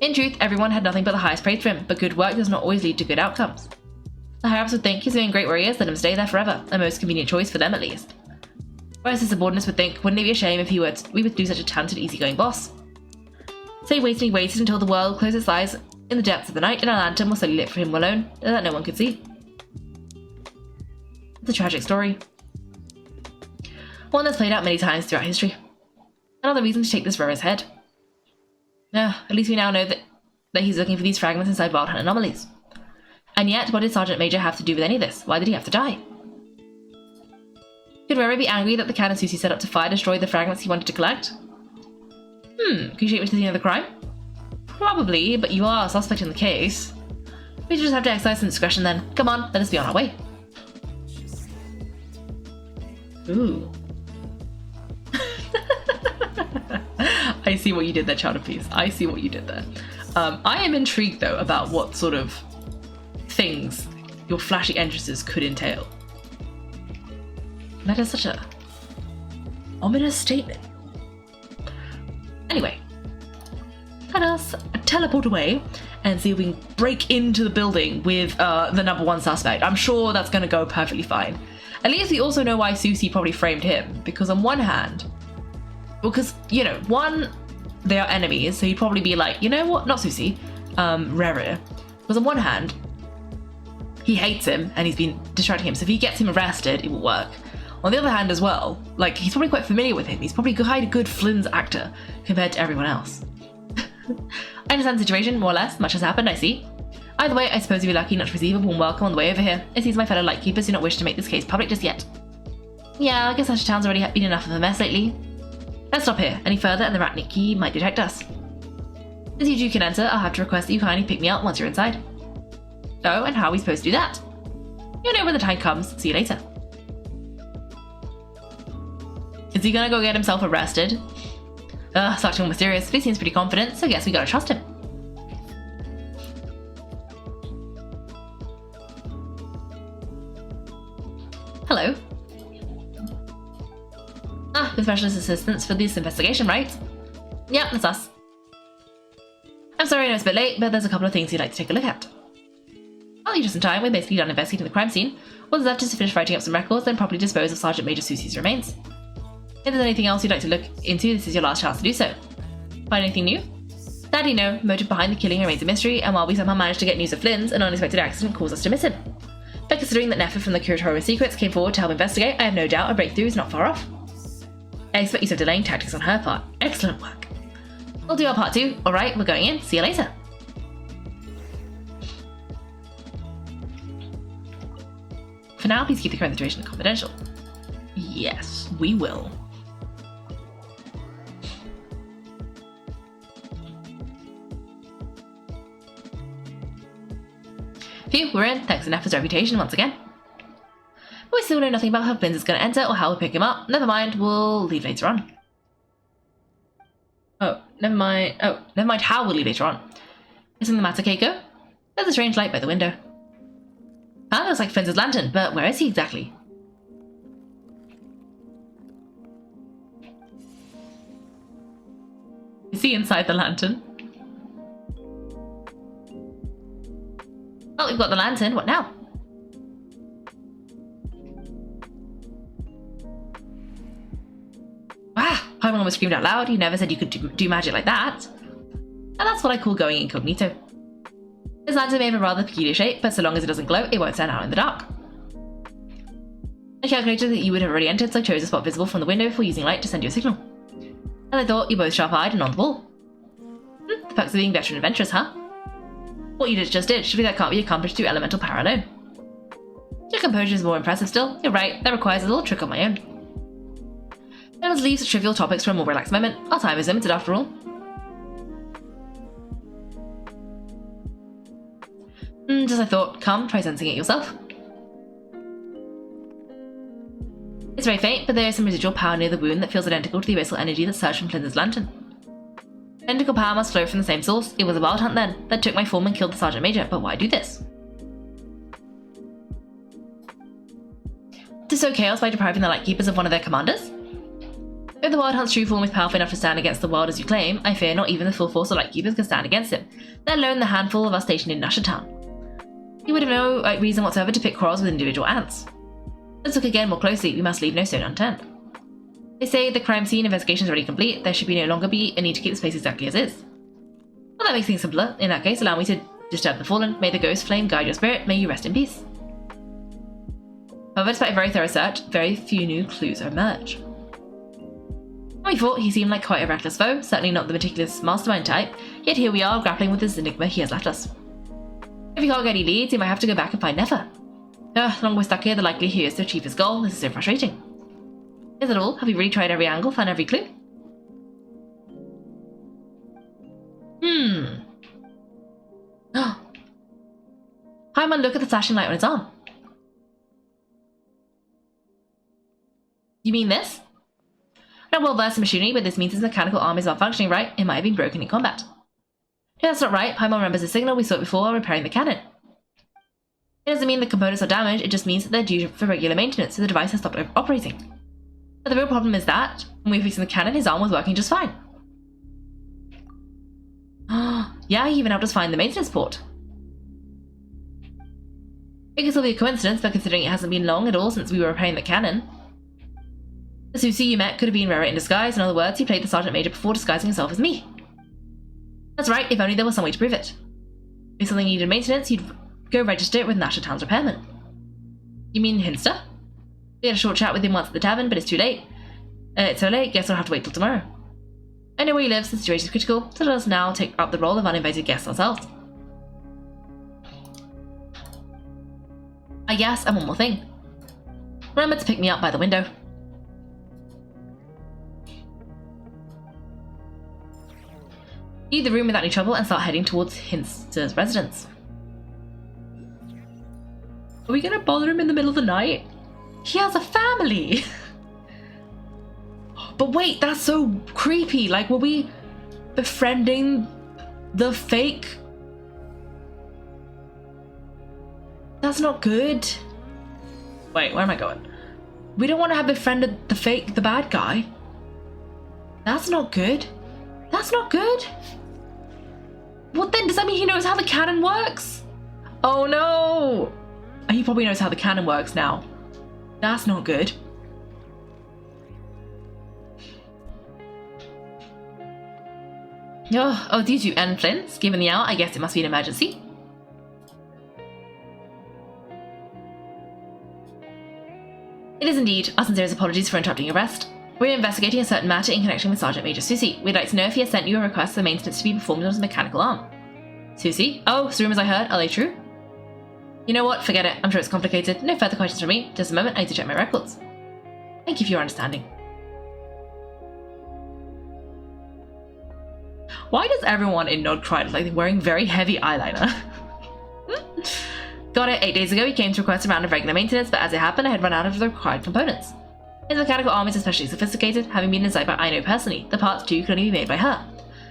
In truth, everyone had nothing but the highest praise for him, but good work does not always lead to good outcomes. The higher-ups would think he's doing great where he is, let him stay there forever, a most convenient choice for them at least. Whereas his subordinates would think, wouldn't it be a shame if we would do such a talented, easygoing boss? So he waited until the world closed its eyes in the depths of the night and a lantern was slowly lit for him alone, that no one could see. It's a tragic story. One that's played out many times throughout history. Another reason to take this Rerir's head. At least we now know that he's looking for these fragments inside Wild Hunt anomalies. And yet, what did Sergeant Major have to do with any of this? Why did he have to die? Could Rerir be angry that the cannon Susie set up to fire destroyed the fragments he wanted to collect? Could you shape me to the scene of the crime? Probably, but you are a suspect in the case. We should just have to exercise some discretion then. Come on, let us be on our way. Ooh. I see what you did there, child of peace. I see what you did there. I am intrigued, though, about what sort of things your flashy entrances could entail. That is such a ominous statement. Anyway, let us teleport away and see if we can break into the building with the number one suspect. I'm sure that's going to go perfectly fine. At least we also know why Susie probably framed him, because on one hand, because, you know, one, they are enemies, so he'd probably be like, you know what, not Susie, Rerir. Because on one hand, he hates him and he's been distracting him, so if he gets him arrested, it will work. On the other hand as well, like, he's probably quite familiar with him. He's probably quite a good Flins actor compared to everyone else. I understand the situation, more or less. Much has happened, I see. Either way, I suppose you'll be lucky not to receive a warm welcome on the way over here. It seems my fellow lightkeepers do not wish to make this case public just yet. Yeah, I guess Asher Town's already been enough of a mess lately. Let's stop here. Any further and the Ratnik key might detect us. As you two can enter, I'll have to request that you kindly pick me up once you're inside. Oh, and how are we supposed to do that? You'll know when the time comes. See you later. Is he gonna go get himself arrested? Such all mysterious, but he seems pretty confident, so I guess we gotta trust him. Hello. The specialist assistants for this investigation, right? Yeah, that's us. I'm sorry I know it's a bit late, but there's a couple of things you'd like to take a look at. I'll leave you some time. We're basically done investigating the crime scene. All that's left is to finish writing up some records, then properly dispose of Sergeant Major Susie's remains. If there's anything else you'd like to look into, this is your last chance to do so. Find anything new? Sadly, no. Motive behind the killing remains a mystery, and while we somehow managed to get news of Flins, an unexpected accident caused us to miss him. But considering that Nefer from the Curatorial Secrets came forward to help investigate, I have no doubt a breakthrough is not far off. I expect use of delaying tactics on her part. Excellent work. We'll do our part too. Alright, we're going in. See you later. For now, please keep the current situation confidential. Yes, we will. Phew, we're in. Thanks to Nefer's reputation once again. But we still know nothing about how Flins is going to enter or how we'll pick him up. Never mind, we'll leave later on. Oh, never mind how we'll leave later on. Is something the matter, Kaiko? There's a strange light by the window. That looks like Flins' lantern, but where is he exactly? Is he inside the lantern? Oh, we've got the lantern. What now? Wow, Paimon almost screamed out loud. You never said you could do magic like that. And that's what I call going incognito. This lantern may have a rather peculiar shape, but so long as it doesn't glow, it won't stand out in the dark. I calculated that you would have already entered, so I chose a spot visible from the window before using light to send you a signal. And I thought, you're both sharp-eyed and on the ball. The perks of being veteran adventurers, huh? What you just did, surely that can't be accomplished through elemental power alone. Your composure is more impressive still. You're right, that requires a little trick on my own. Let us leave such trivial topics for a more relaxed moment. Our time is limited after all. Just I thought, come, try sensing it yourself. It's very faint, but there is some residual power near the wound that feels identical to the abyssal energy that surged from Flins' lantern. Identical power must flow from the same source. It was a wild hunt then, that took my form and killed the Sergeant Major, but why do this? To sow chaos by depriving the Lightkeepers of one of their commanders? If the Wild Hunt's true form is powerful enough to stand against the world as you claim, I fear not even the full force of Lightkeepers can stand against him, let alone the handful of us stationed in Nusha Town. He would have no reason whatsoever to pick quarrels with individual ants. Let's look again more closely. We must leave no stone unturned. They say the crime scene investigation is already complete. There should no longer be a need to keep the place exactly as is. Well, that makes things simpler. In that case, allow me to disturb the fallen. May the ghost flame guide your spirit. May you rest in peace. However, despite a very thorough search, very few new clues emerge. We thought he seemed like quite a reckless foe, certainly not the meticulous mastermind type, yet here we are grappling with this enigma he has left us. If we can't get any leads, we might have to go back and find Nefer. The longer we're stuck here, the likelier he is to achieve his goal. This is so frustrating. Is it all? Have we really tried every angle, found every clue? Paimon, look at the flashing light on his arm. You mean this? Not well versed in machinery, but this means his mechanical arm is malfunctioning, right? It might have been broken in combat. No, that's not right. Paimon remembers the signal we saw before while repairing the cannon. It doesn't mean the components are damaged, it just means that they're due for regular maintenance, so the device has stopped operating. But the real problem is that, when we were fixing the cannon, his arm was working just fine. Yeah, he even helped us find the maintenance port. It could still be a coincidence, but considering it hasn't been long at all since we were repairing the cannon. The Susie you met could have been Rerir in disguise. In other words, he played the Sergeant Major before disguising himself as me. That's right, if only there was some way to prove it. If something needed maintenance, you'd go register it with Nasha Town's repairman. You mean Hinster? We had a short chat with him once at the tavern, but it's too late. It's so late, guess I'll have to wait till tomorrow. I know where he lives, the situation is critical, so let us now take up the role of uninvited guests ourselves. I guess, and one more thing. Remember to pick me up by the window. Leave the room without any trouble and start heading towards Hinster's residence. Are we gonna bother him in the middle of the night? He has a family! But wait, that's so creepy. Like, were we befriending the fake? That's not good. Wait, where am I going? We don't want to have befriended the bad guy. That's not good. That's not good. What then? Does that mean he knows how the cannon works? Oh no! He probably knows how the cannon works now. That's not good. Oh, due to N. Flins, given the hour, I guess it must be an emergency. It is indeed. Our sincerest apologies for interrupting your rest. We're investigating a certain matter in connection with Sergeant Major Susie. We'd like to know if he has sent you a request for maintenance to be performed on his mechanical arm. Susie? Oh, so rumors I heard, are they true? You know what? Forget it. I'm sure it's complicated. No further questions from me. Just a moment, I need to check my records. Thank you for your understanding. Why does everyone in Nod cry like they're wearing very heavy eyeliner? Got it. 8 days ago, he came to request a round of regular maintenance, but as it happened, I had run out of the required components. His mechanical arm is especially sophisticated, having been designed by Aino personally. The parts, too, could only be made by her.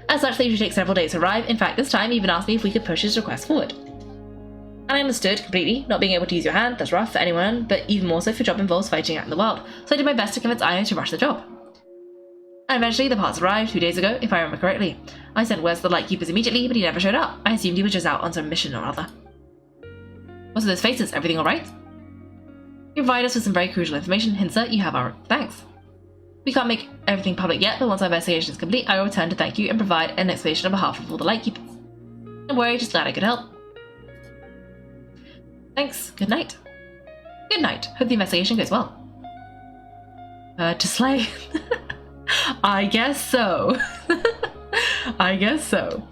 As such, they usually take several days to arrive. In fact, this time, he even asked me if we could push his request forward. And I understood completely. Not being able to use your hand, that's rough for anyone, but even more so if your job involves fighting out in the wild. So I did my best to convince Aino to rush the job. And eventually, the parts arrived 2 days ago, if I remember correctly. I sent word to the Lightkeepers immediately, but he never showed up. I assumed he was just out on some mission or other. What's with those faces? Everything alright? You provide us with some very crucial information. Hinster, you have our thanks. We can't make everything public yet, but once our investigation is complete, I will return to thank you and provide an explanation on behalf of all the Lightkeepers. Don't worry, just glad I could help. Thanks. Good night. Good night. Hope the investigation goes well. To slay. I guess so. I guess so.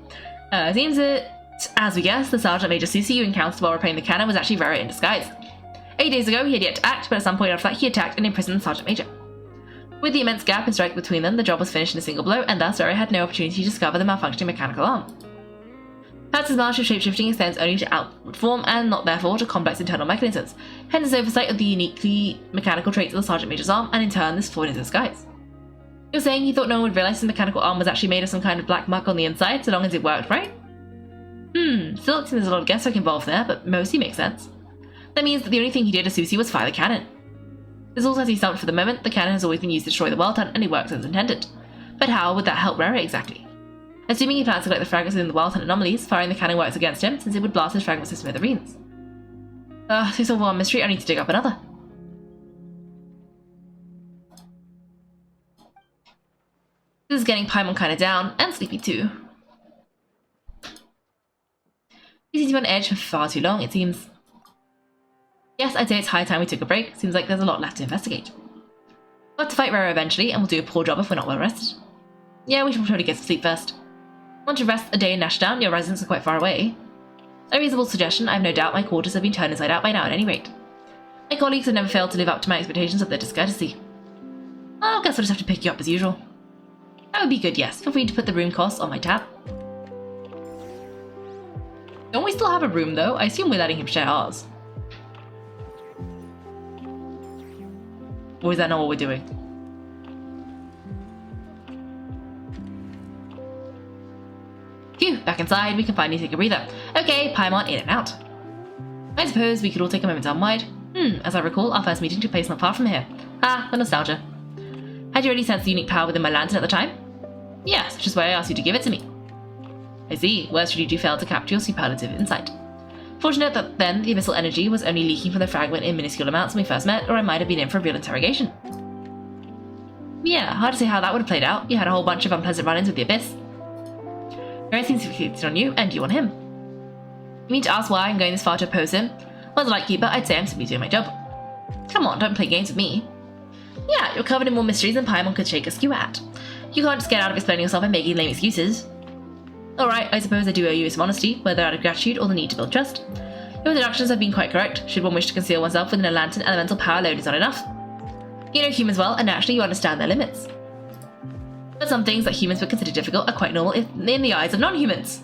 Seems that, as we guessed, the Sergeant Major Susie you encountered while repairing the cannon was actually Rerir in disguise. 8 days ago, he had yet to act, but at some point after that, he attacked and imprisoned the Sergeant Major. With the immense gap and strike between them, the job was finished in a single blow, and thus Rerir had no opportunity to discover the malfunctioning mechanical arm. Perhaps his knowledge of shapeshifting extends only to outward form, and not therefore to complex internal mechanisms, hence his oversight of the uniquely mechanical traits of the Sergeant Major's arm, and in turn this flaw in his disguise. You're saying he thought no one would realize his mechanical arm was actually made of some kind of black muck on the inside, so long as it worked, right? Still it seems there's a lot of guesswork involved there, but mostly makes sense. That means that the only thing he did as Susie was fire the cannon. This also has he stumped for the moment. The cannon has always been used to destroy the world hunt, and it works as intended. But how would that help Rerir exactly? Assuming he plans to collect the fragments within the wild hunt anomalies, firing the cannon works against him, since it would blast his fragments to smithereens. To solve one mystery, I need to dig up another. This is getting Paimon kinda down, and sleepy too. He seems to be on edge for far too long, it seems. Yes, I'd say it's high time we took a break. Seems like there's a lot left to investigate. We'll have to fight Rerir eventually, and we'll do a poor job if we're not well rested. Yeah, we should probably get some sleep first. Want to rest a day in Nashdown? Your residence are quite far away. A reasonable suggestion. I have no doubt my quarters have been turned inside out by now at any rate. My colleagues have never failed to live up to my expectations of their discourtesy. I guess I'll just have to pick you up as usual. That would be good, yes. Feel free to put the room costs on my tab. Don't we still have a room though? I assume we're letting him share ours. Or is that not what we're doing? Phew, back inside, we can finally take a breather. Okay, Paimon in and out. I suppose we could all take a moment unwide. As I recall, our first meeting took place not far from here. Ah, the nostalgia. Had you already sensed the unique power within my lantern at the time? Yes, which is why I asked you to give it to me. I see, where should you fail to capture your superlative insight? Fortunate that then the abyssal energy was only leaking from the fragment in minuscule amounts when we first met, or I might have been in for a real interrogation. Yeah, hard to say how that would have played out. You had a whole bunch of unpleasant run-ins with the abyss. Everything seems fixated on you, and you on him. You mean to ask why I'm going this far to oppose him? Well, as a lightkeeper, I'd say I'm simply doing my job. Come on, don't play games with me. Yeah, you're covered in more mysteries than Paimon could shake a skewer at. You can't just get out of explaining yourself and making lame excuses. Alright, I suppose I do owe you some honesty, whether out of gratitude or the need to build trust. Your deductions have been quite correct. Should one wish to conceal oneself within a lantern, elemental power alone is not enough. You know humans well, and naturally you understand their limits. But some things that humans would consider difficult are quite normal in the eyes of non-humans.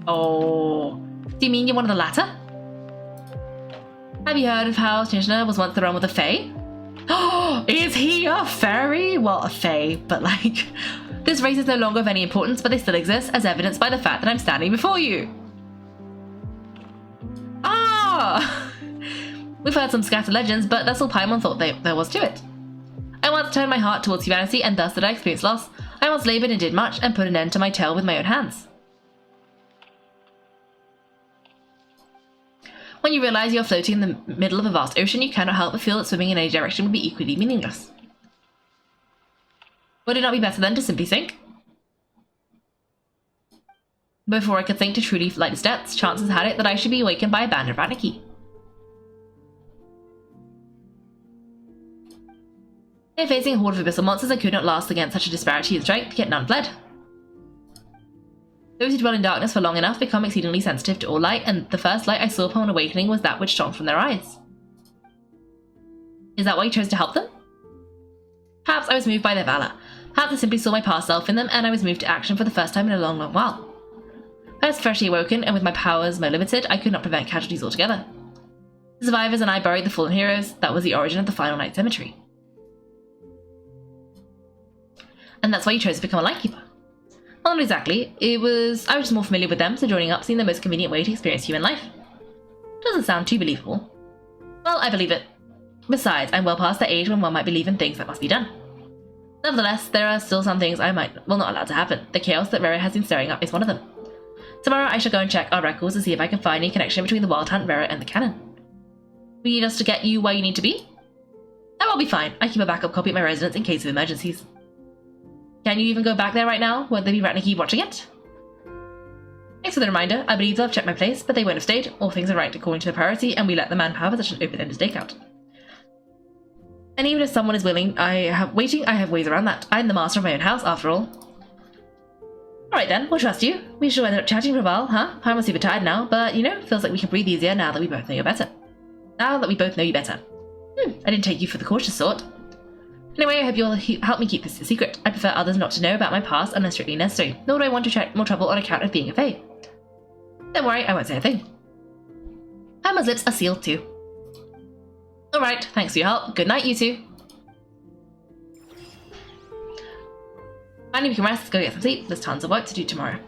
Oh, do you mean you're one of the latter? Have you heard of how Snishna was once the realm of the Fae? Oh, is he a fairy? Well, a Fae, but like... This race is no longer of any importance, but they still exist, as evidenced by the fact that I'm standing before you. Ah! We've heard some scattered legends, but that's all Paimon thought there was to it. I once turned my heart towards humanity, and thus did I experience loss. I once laboured and did much, and put an end to my tale with my own hands. When you realise you are floating in the middle of a vast ocean, you cannot help but feel that swimming in any direction would be equally meaningless. Would it not be better then to simply sink? Before I could think to truly light its depths, chances had it that I should be awakened by a band of Raniki. They're facing a horde of abyssal monsters and could not last against such a disparity in strength, yet none fled. Those who dwell in darkness for long enough become exceedingly sensitive to all light, and the first light I saw upon awakening was that which shone from their eyes. Is that why you chose to help them? Perhaps I was moved by their valour. Perhaps I simply saw my past self in them, and I was moved to action for the first time in a long, long while. I was freshly awoken, and with my powers more limited, I could not prevent casualties altogether. The survivors and I buried the fallen heroes. That was the origin of the Final Night Cemetery. And that's why you chose to become a lightkeeper. Well, not exactly. I was just more familiar with them, so joining up seemed the most convenient way to experience human life. Doesn't sound too believable. Well, I believe it. Besides, I'm well past the age when one might believe in things that must be done. Nevertheless, there are still some things I not allow to happen. The chaos that Rerir has been stirring up is one of them. Tomorrow I shall go and check our records to see if I can find any connection between the Wild Hunt, Rerir, and the cannon. We need us to get you where you need to be? That will be fine. I keep a backup copy at my residence in case of emergencies. Can you even go back there right now? Won't there be Ratniki watching it? Thanks for the reminder. I believe they'll have checked my place, but they won't have stayed. All things are right according to the priority, and we let the manpower for such an open-ended stakeout. And even if someone is willing, I have ways around that. I'm the master of my own house, after all. Alright then, we'll trust you. We shall end up chatting for a while, huh? I'm super tired now, but you know, feels like we can breathe easier now that we both know you better. I didn't take you for the cautious sort. Anyway, I hope you'll help me keep this a secret. I prefer others not to know about my past unless strictly necessary, nor do I want to attract more trouble on account of being a Fae. Don't worry, I won't say a thing. Emma's lips are sealed too. Alright, thanks for your help. Good night, you two. Finally, we can rest, go get some sleep. There's tons of work to do tomorrow.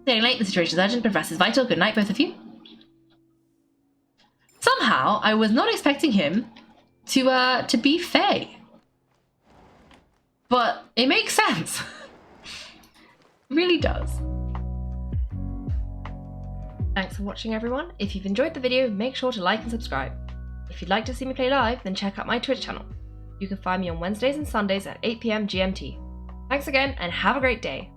Staying late, the situation is urgent, but rest is vital. Good night, both of you. Somehow, I was not expecting him to be Fae. But it makes sense. It really does. Thanks for watching, everyone. If you've enjoyed the video, make sure to like and subscribe. If you'd like to see me play live, then check out my Twitch channel. You can find me on Wednesdays and Sundays at 8 PM GMT. Thanks again, and have a great day.